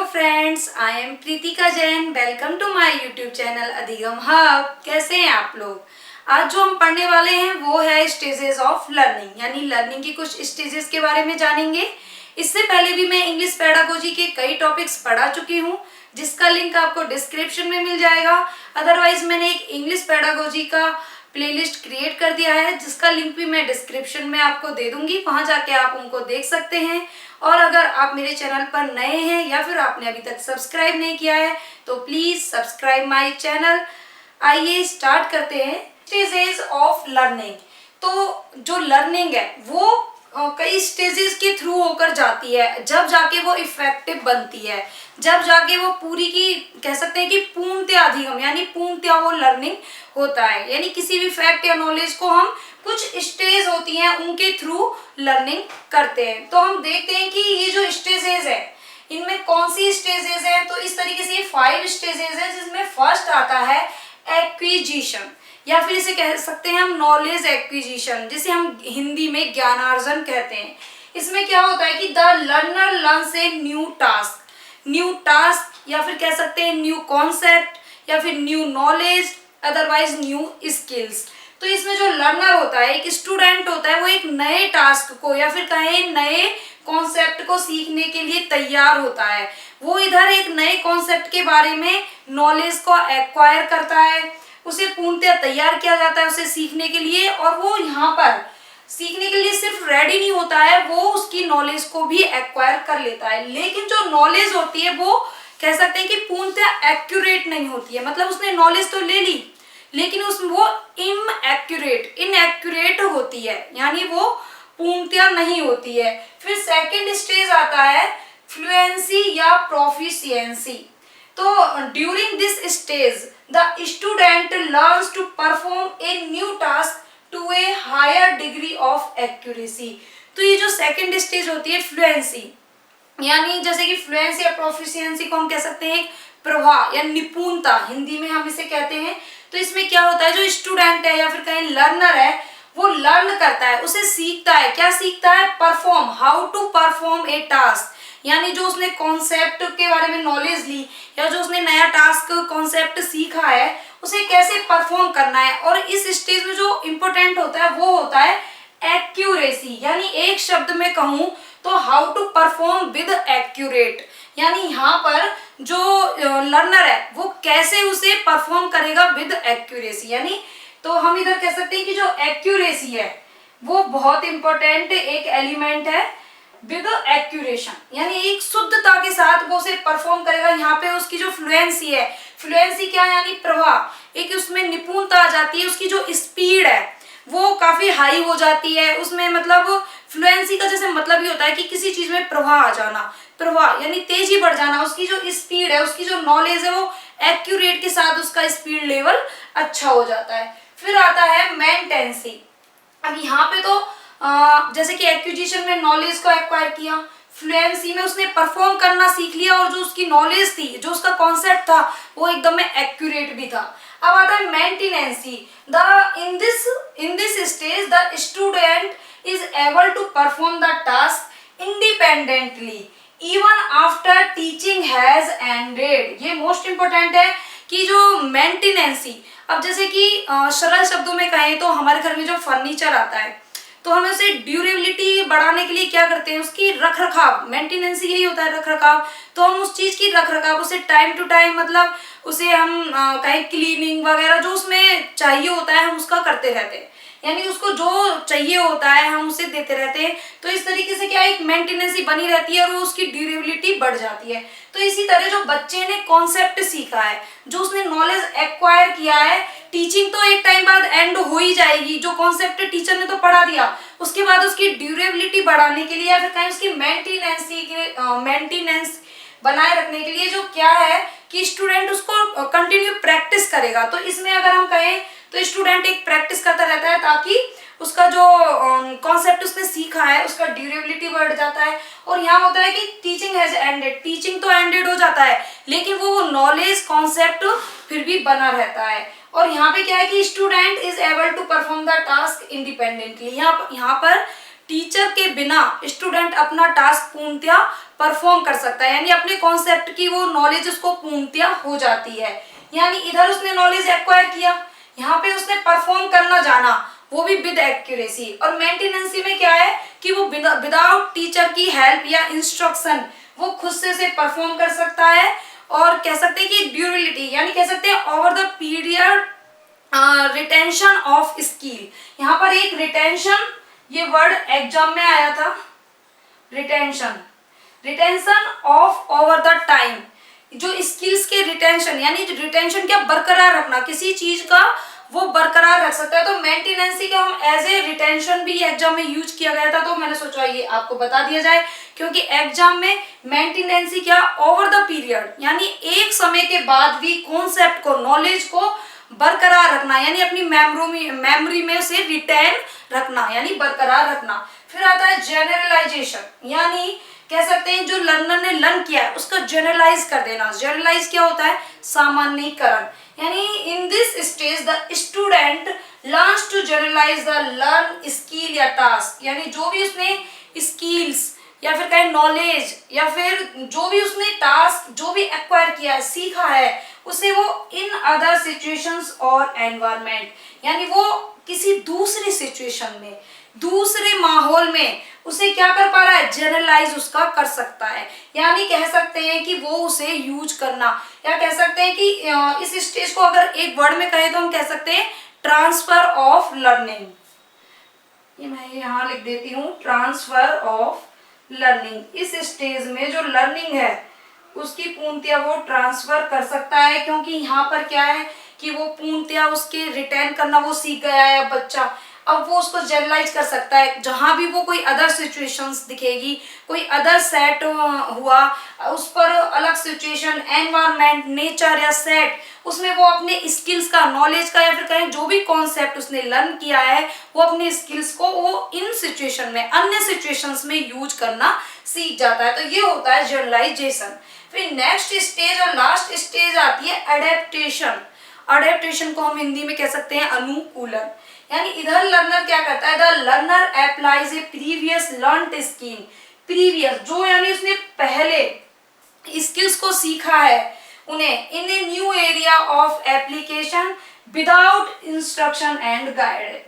Friends, I am Pritika Jain. Welcome to my YouTube channel Adhigam hub. कैसे हैं आप लोग? आज जो हम पढ़ने वाले हैं वो है स्टेजेस ऑफ लर्निंग, यानी लर्निंग की कुछ स्टेजेस के बारे में जानेंगे। इससे पहले भी मैं इंग्लिश पेडागोजी के कई टॉपिक्स पढ़ा चुकी हूँ, जिसका लिंक आपको डिस्क्रिप्शन में मिल जाएगा। अदरवाइज मैंने एक इंग्लिश पेडागोजी का प्लेलिस्ट क्रिएट कर दिया है, जिसका लिंक भी मैं डिस्क्रिप्शन में आपको दे दूंगी। वहां जाके आप उनको देख सकते हैं। और अगर आप मेरे चैनल पर नए हैं या फिर आपने अभी तक सब्सक्राइब नहीं किया है तो प्लीज सब्सक्राइब माय चैनल। आइए स्टार्ट करते हैं। Stages of learning. तो जो लर्निंग है वो कई स्टेजेस के थ्रू होकर जाती है, जब जाके वो इफेक्टिव बनती है, जब जाके वो पूरी की कह सकते हैं कि पूर्णतया अधिगम यानी पूर्णतया वो लर्निंग होता है। यानी किसी भी फैक्ट या नॉलेज को हम कुछ स्टेज होती हैं उनके थ्रू लर्निंग करते हैं। तो हम देखते हैं कि ये जो स्टेजेस है इनमें कौन सी स्टेजेस है। तो इस तरीके से ये 5 स्टेजेस है, जिसमें फर्स्ट आता है एक्विजिशन, या फिर इसे कह सकते हैं हम नॉलेज एक्विजिशन, जिसे हम हिंदी में ज्ञानार्जन कहते हैं। इसमें क्या होता है कि the learner learns A new task या फिर कह सकते हैं न्यू कॉन्सेप्ट या फिर new knowledge, otherwise new skills. तो इसमें जो लर्नर होता है, एक स्टूडेंट होता है, वो एक नए टास्क को या फिर कहें नए कॉन्सेप्ट को सीखने के लिए तैयार होता है। वो इधर एक नए कॉन्सेप्ट के बारे में नॉलेज को एक्वायर करता है, उसे पूर्णतः तैयार किया जाता है उसे सीखने के लिए। और वो यहाँ पर सीखने के लिए सिर्फ रेडी नहीं होता है, वो उसकी नॉलेज को भी एक्वायर कर लेता है। लेकिन जो नॉलेज होती है वो कह सकते हैं कि पूर्णतः एक्यूरेट नहीं होती है। मतलब उसने नॉलेज तो ले ली लेकिन वो इनएक्यूरेट होती है, यानी वो पूर्णतः नहीं होती है। फिर सेकंड स्टेज आता है फ्लुएंसी या प्रोफिशिएंसी। तो during this stage the student learns to perform a new task to a higher degree of accuracy. तो ये जो सेकंड स्टेज होती है फ्लुएंसी, यानी जैसे कि फ्लुएंसी या प्रोफिशिएंसी को हम कह सकते हैं प्रवाह या निपुणता, हिंदी में हम इसे कहते हैं। तो इसमें क्या होता है, जो स्टूडेंट है या फिर कहीं लर्नर है वो लर्न करता है, उसे सीखता है। क्या सीखता है? Perform, how to perform a task, यानी जो उसने कॉन्सेप्ट के बारे में नॉलेज ली या जो उसने नया टास्क कॉन्सेप्ट सीखा है उसे कैसे परफॉर्म करना है। और इस स्टेज में जो इम्पोर्टेंट होता है वो होता है एक्यूरेसी, यानी एक शब्द में कहूं तो how to perform with accurate, यानी यहाँ पर जो लर्नर है वो कैसे उसे परफॉर्म करेगा विद एक्यूरेसी। यानी तो हम इधर कह सकते हैं कि जो एक्यूरेसी है वो बहुत इंपॉर्टेंट एक एलिमेंट है विद एक्यूरेशन, यानी एक शुद्धता के साथ वो उसे परफॉर्म करेगा। यहाँ पे उसकी जो फ्लुएंसी है, फ्लुएंसी क्या है यानी प्रवाह, एक उसमें निपुणता आ जाती है, उसकी जो स्पीड है वो काफी हाई हो जाती है उसमें। मतलब फ्लुएंसी का जैसे मतलब ही होता है कि किसी चीज में प्रवाह आ जाना, प्रवाह यानी तेजी बढ़ जाना। उसकी जो स्पीड है, उसकी जो नॉलेज है वो एक्यूरेट के साथ उसका स्पीड लेवल अच्छा हो जाता है। फिर आता है मेंटेनेंसी। अब यहाँ पे तो जैसे कि एक्विजिशन में नॉलेज को एक्वायर किया, फ्लुएंसी में उसने परफॉर्म करना सीख लिया और जो उसकी नॉलेज थी, जो उसका कॉन्सेप्ट था वो एकदम में एक्यूरेट भी था। अब आता है maintenance. In this stage the student is able to perform the task independently even after teaching has ended. ये मोस्ट इंपोर्टेंट है कि जो मेंटेनेंसी, अब जैसे कि सरल शब्दों में कहें तो हमारे घर में जो फर्नीचर आता है तो हम उसे ड्यूरेबिलिटी बढ़ाने के लिए क्या करते हैं, उसकी रखरखाव, मेंटेनेंसी यही होता है रखरखाव। तो हम उस चीज की रखरखाव, उसे टाइम टू टाइम, मतलब उसे हम कहीं क्लीनिंग वगैरह जो उसमें चाहिए होता है हम उसका करते रहते हैं, यानी उसको जो चाहिए होता है हम उसे देते रहते हैं। तो इस तरीके से क्या एक मेंटेनेंसी बनी रहती है और वो उसकी ड्यूरेबिलिटी बढ़ जाती है। तो इसी तरह जो बच्चे ने कॉन्सेप्ट सीखा है, जो उसने नॉलेज एक्वायर किया है, टीचिंग तो एक टाइम बाद एंड हो ही जाएगी, जो कॉन्सेप्ट टीचर ने तो पढ़ा दिया, उसके बाद उसकी ड्यूरेबिलिटी बढ़ाने के लिए या फिर कहीं उसकी मेंटेनेंस बनाए रखने के लिए जो क्या है कि स्टूडेंट उसको कंटिन्यू प्रैक्टिस करेगा। तो इसमें अगर हम कहें तो स्टूडेंट एक प्रैक्टिस करता रहता है ताकि उसका जो कॉन्सेप्ट उसने सीखा है उसका ड्यूरेबिलिटी बढ़ जाता है। और यहाँ होता है कि टीचिंग हैज एंडेड, टीचिंग तो एंडेड हो जाता है लेकिन वो नॉलेज कॉन्सेप्ट फिर भी बना रहता है। और यहाँ पे क्या है कि student is able to perform the task independently. यहाँ पर टीचर के बिना स्टूडेंट अपना टास्क पूर्णतया परफॉर्म कर सकता है, यानी अपने कॉन्सेप्ट की वो नॉलेज उसको पूर्णतया हो जाती है। यानी इधर उसने नॉलेज एक्वायर किया, यहाँ पे उसने परफॉर्म करना जाना, वो भी विद एक्यूरेसी। और मेंटेनेंसी में क्या है कि वो विदाउट टीचर की हेल्प या इंस्ट्रक्शन वो खुद से परफॉर्म कर सकता है। और कह सकते हैं कि ड्यूरेबिलिटी, यानी कह सकते हैं over the period retention of skill. यहाँ पर एक रिटेंशन, ये वर्ड एग्जाम में आया था, retention, retention of over the time, जो स्किल्स के रिटेंशन, यानी रिटेंशन क्या, बरकरार रखना, किसी चीज का वो बरकरार रख सकता है। तो मेंटेनेंसी का हम एज ए रिटेंशन भी एग्जाम में यूज किया गया था, तो मैंने सोचा ये आपको बता दिया जाए, क्योंकि एग्जाम में मेंटेनेंसी क्या, ओवर द पीरियड, यानी एक समय के बाद भी कॉन्सेप्ट को, नॉलेज को बरकरार रखना, यानी अपनी मेमोरी में से रिटेन रखना, यानी बरकरार रखना। फिर आता है जनरलाइजेशन, यानी कह सकते हैं जो लर्नर ने लर्न किया है उसका जनरलाइज कर देना। जनरलाइज क्या होता है, सामान्यीकरण, यानी in this stage the student learns to generalise the learn skill या टास्क, यानी जो भी उसने स्किल्स या फिर कहें नॉलेज या फिर जो भी उसने टास्क जो भी एक्वायर किया है, सीखा है, उसे वो इन अदर सिचुएशंस और एनवायरनमेंट, यानी वो किसी दूसरी सिचुएशन में, दूसरे माहौल में उसे क्या कर पा रहा है, जनरलाइज उसका कर सकता है। यानी कह सकते हैं कि वो उसे यूज करना, या कह सकते हैं कि इस स्टेज को अगर एक वर्ड में कहें तो हम कह सकते हैं ट्रांसफर ऑफ लर्निंग। ये मैं यहाँ लिख देती हूँ, ट्रांसफर ऑफ लर्निंग। इस स्टेज में जो लर्निंग है उसकी पूर्णतया वो ट्रांसफर कर सकता है, क्योंकि यहाँ पर क्या है कि वो पूर्णतया उसके रिटेन करना वो सीख गया है बच्चा, अब वो उसको जनरलाइज कर सकता है। जहां भी वो कोई अदर सिचुएशंस दिखेगी, कोई अदर सेट हुआ, उस पर अलग सिचुएशन, एनवायरनमेंट, नेचर या सेट, उसमें वो अपने स्किल्स का, नॉलेज का, या फिर कहें जो भी कॉन्सेप्ट उसने लर्न किया है वो अपने स्किल्स को वो इन सिचुएशन में, अन्य सिचुएशंस में यूज करना सीख जाता है। तो ये होता है जनरलाइजेशन। फिर नेक्स्ट स्टेज और लास्ट स्टेज आती है एडेप्टेशन। एडेप्टेशन को हम हिंदी में कह सकते हैं अनुकूलन, यानी इधर लर्नर क्या करता है, the learner applies a previous learned skill, previous जो यानी उसने पहले स्किल्स को सीखा है उन्हें in a new area of application without instruction and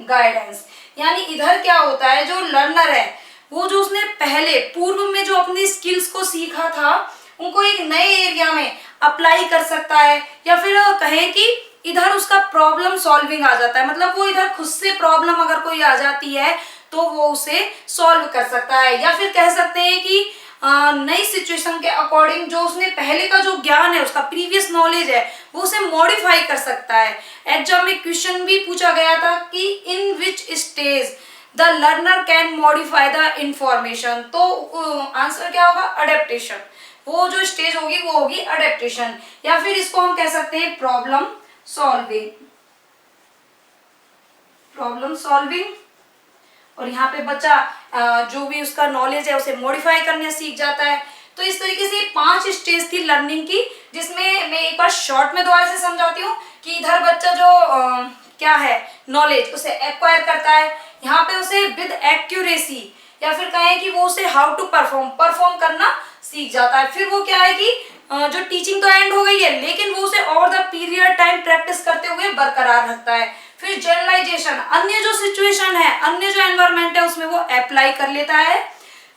guidance. यानी इधर क्या होता है, जो लर्नर है वो जो उसने पहले पूर्व में जो अपनी स्किल्स को सीखा था उनको एक नए एरिया में अप्लाई कर सकता है, या फिर कहें कि इधर उसका प्रॉब्लम सॉल्विंग आ जाता है, मतलब वो इधर खुद से प्रॉब्लम अगर कोई आ जाती है तो वो उसे सॉल्व कर सकता है, या फिर कह सकते हैं कि नई सिचुएशन के अकॉर्डिंग जो उसने पहले का जो ज्ञान है, उसका प्रीवियस नॉलेज है, वो उसे मॉडिफाई कर सकता है। एग्जाम में क्वेश्चन भी पूछा गया था कि in which stage the learner can modify the information, तो आंसर क्या होगा, अडेप्टेशन। वो जो स्टेज होगी वो होगी अडेप्टेशन, या फिर इसको हम कह सकते हैं प्रॉब्लम सॉल्विंग, प्रॉब्लम सॉल्विंग। और यहाँ पे बच्चा जो भी उसका नॉलेज है उसे मॉडिफाई करने सीख जाता है। तो इस तरीके से 5 स्टेज थी लर्निंग की, जिसमें मैं एक बार शॉर्ट में दोबारा से समझाती हूँ कि इधर बच्चा जो क्या है नॉलेज उसे एक्वायर करता है, यहाँ पे उसे विद एक्यूरेसी या फिर कहें कि वो उसे हाउ टू परफॉर्म करना सीख जाता है। फिर वो क्या है कि जो टीचिंग तो एंड हो गई है, लेकिन वो उसे over the period time practice करते हुए बरकरार रखता है। फिर जनरलाइजेशन, अन्य जो सिचुएशन है, अन्य जो एनवायरनमेंट है उसमें वो अप्लाई कर लेता है,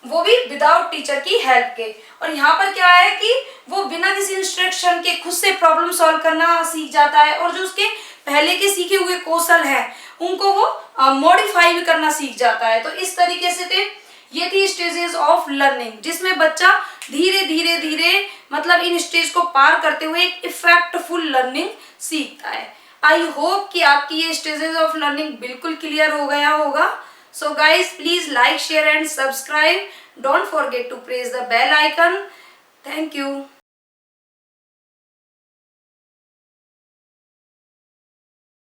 वो भी विदाउट टीचर की हेल्प के। और यहाँ पर क्या है कि वो बिना किसी इंस्ट्रक्शन के खुद से प्रॉब्लम सॉल्व करना सीख जाता है, और जो उसके पहले के सीखे हुए कौशल है उनको वो मॉडिफाई भी करना सीख जाता है। तो इस तरीके से ये थी स्टेजेस ऑफ लर्निंग, जिसमें बच्चा धीरे धीरे धीरे मतलब इन स्टेज को पार करते हुए एक इफेक्टफुल लर्निंग सीखता है। आई होप कि आपकी ये स्टेजेस ऑफ लर्निंग बिल्कुल क्लियर हो गया होगा। So guys please like, share and subscribe. Don't forget to press the bell icon. Thank you.